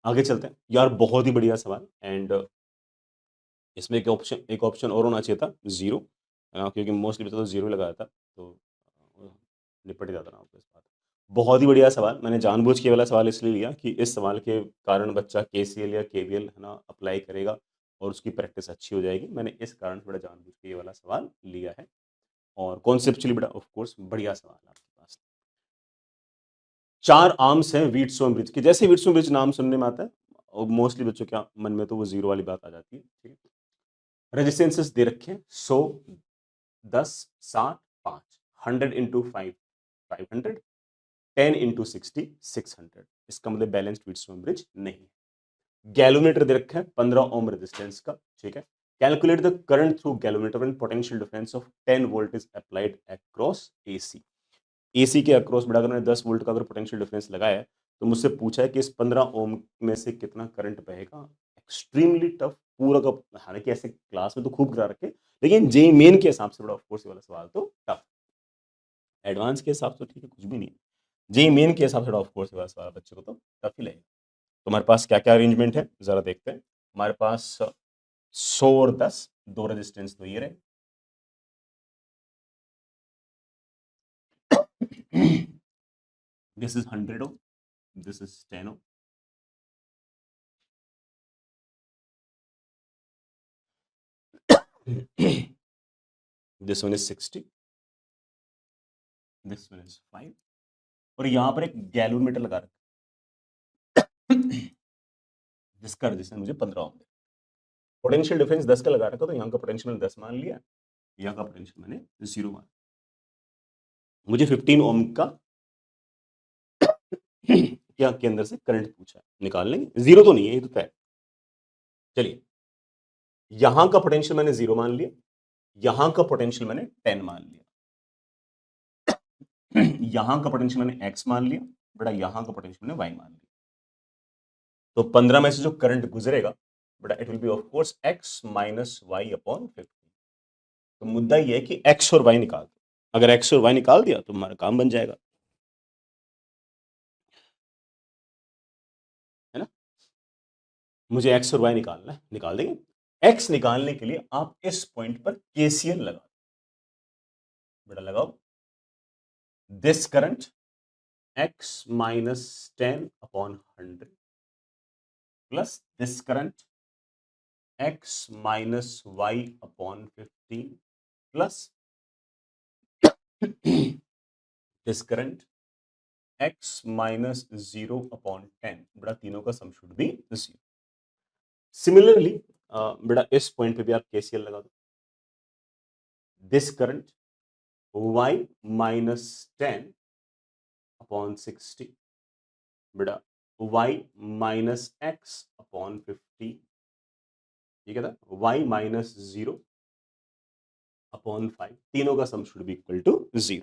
आगे चलते हैं यार, बहुत ही बढ़िया सवाल। एंड इसमें एक ऑप्शन और होना चाहिए था, जीरो, क्योंकि मोस्टली बच्चा तो जीरो लगाया था, तो निपट जाता ना आपके साथ। बहुत ही बढ़िया सवाल। मैंने जानबूझ के ये वाला सवाल इसलिए लिया कि इस सवाल के कारण बच्चा केसीएल या केवीएल है ना अप्लाई करेगा और उसकी प्रैक्टिस अच्छी हो जाएगी। मैंने इस कारण से बड़ा जानबूझ के ये वाला सवाल लिया है, और कॉन्सेप्चुअली बड़ा ऑफ कोर्स बढ़िया सवाल है आपके पास। 4 आर्म्स हैं व्हीटस्टोन ब्रिज के। जैसे व्हीटस्टोन ब्रिज नाम सुनने में आता है और मोस्टली बच्चों के मन में तो वो जीरो वाली बात आ जाती है, ठीक है। रेजिस्टेंसेस दे रखे हैं 100, 10, 60, 5, 100 इंटू 5, 500, 10 इंटू 60, 600। इसका मतलब बैलेंस्ड व्हीटस्टोन ब्रिज नहीं है। गैलोमीटर दे रखा है 15 ओम रेजिस्टेंस का, ठीक है। Calculate the current through galvanometer when potential difference of 10 volt is applied across AC. AC के अक्रॉस बड़ा, अगर मैंने 10 वोल्ट का अगर पोटेंशियल डिफरेंस लगाया है तो मुझसे पूछा है कि इस 15 ओम में से कितना करंट बहेगा। एक्सट्रीमली टफ पूरा का, हालांकि ऐसे क्लास में तो खूब करा रखे, लेकिन जे मेन के हिसाब से बड़ा ऑफकोर्स ये वाला सवाल तो टफ। एडवांस के हिसाब से ठीक है, कुछ भी नहीं। जे मेन के हिसाब से ऑफकोर्स ये वाला सवाल बच्चों को तो टफ ही लगेगा। तो हमारे पास क्या क्या अरेंजमेंट है जरा देखते हैं। हमारे पास 100 और 10 दो रेजिस्टेंस तो ये रहे। This is 100 ohm, this is 10 ohm, this one is 60, this one is 5, और यहां पर एक गैलोमीटर लगा रखा जिसका रेजिस्टेंस मुझे 15 ओम है। पोटेंशियल डिफरेंस 10 का लगा रखा, तो यहाँ का पोटेंशियल मैंने 10 मान लिया, यहाँ का पोटेंशियल मैंने 0 मान। मुझे 15 ओम का क्या के अंदर से करंट पूछा है, निकाल लेंगे। जीरो तो नहीं है ये तो तय। चलिए, यहां का पोटेंशियल मैंने 0 मान लिया, यहां का पोटेंशियल मैंने 10 मान लिया, यहां का पोटेंशियल मैंने x मान लिया, बेटा यहां का पोटेंशियल मैंने y मान लिया। तो 15 में से जो करंट गुजरेगा बेटा, it will be of course x minus y upon 50। तो मुद्दा ये है कि x और y निकाल दो। अगर x और y निकाल दिया तो हमारा काम बन जाएगा, है ना। मुझे x और y निकालना है, निकाल देंगे। x निकालने के लिए आप इस पॉइंट पर केसीएल लगा दो, बेटा लगाओ। This current x minus 10 upon 100 plus this current x minus y upon 15 plus this current x minus 0 upon 10। बेटा तीनों का सम शुड बी 0। सिमिलरली बेटा इस पॉइंट पे भी आप केसीएल लगा दो। This current y minus 10 upon 60, बेटा y माइनस x अपॉन 50, ये क्या था, y माइनस 0 अपॉन 5। तीनों का sum should be equal to 0।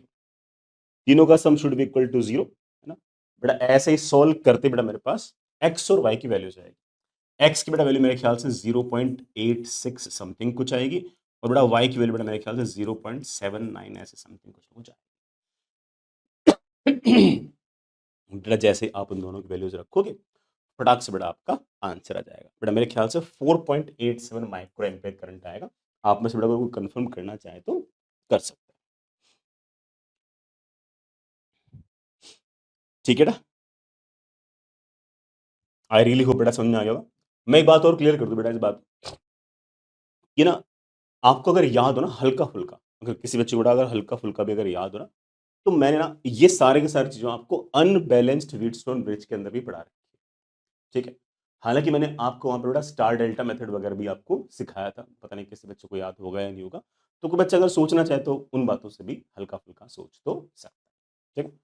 तीनों का sum should be equal to 0, है ना। बेटा ऐसे ही सॉल्व करते बेटा मेरे पास x और y की वैल्यू जाएगी। x की बेटा वैल्यू मेरे ख्याल से 0.86 समथिंग कुछ आएगी, और बेटा y की वैल्यू बेटा मेरे ख्याल से 0.79 ऐसे समथिंग कुछ आएगी। बेटा जैसे आप उन दोनों की वैल्यूज रखोगे फटाक से बेटा आपका आंसर आ जाएगा। बेटा मेरे ख्याल से 4.87 माइक्रो एम्पियर करंट आएगा। आप में से बेटा कोई कंफर्म करना चाहे तो कर सकते हैं, ठीक है ना। आई रियली होप बेटा समझ में आ गया होगा। मैं एक बात और क्लियर कर दूं बेटा, इस बात कि ना आपको अगर याद हो ना हल्का फुल्का, अगर किसी बच्चे को अगर हल्का फुल्का भी अगर याद हो ना, तो मैंने ना ये सारे के सारी चीजों आपको अनबैलेंस्ड व्हीटस्टोन ब्रिज के अंदर भी पढ़ा रखी है, ठीक है। हालांकि मैंने आपको वहां पर बेटा स्टार डेल्टा मेथड वगैरह भी आपको सिखाया था, पता नहीं किसी बच्चे को याद होगा या नहीं होगा। तो कोई बच्चा अगर सोचना चाहे तो उन बातों से भी हल्का फुल्का सोच तो सकता है, ठीक है।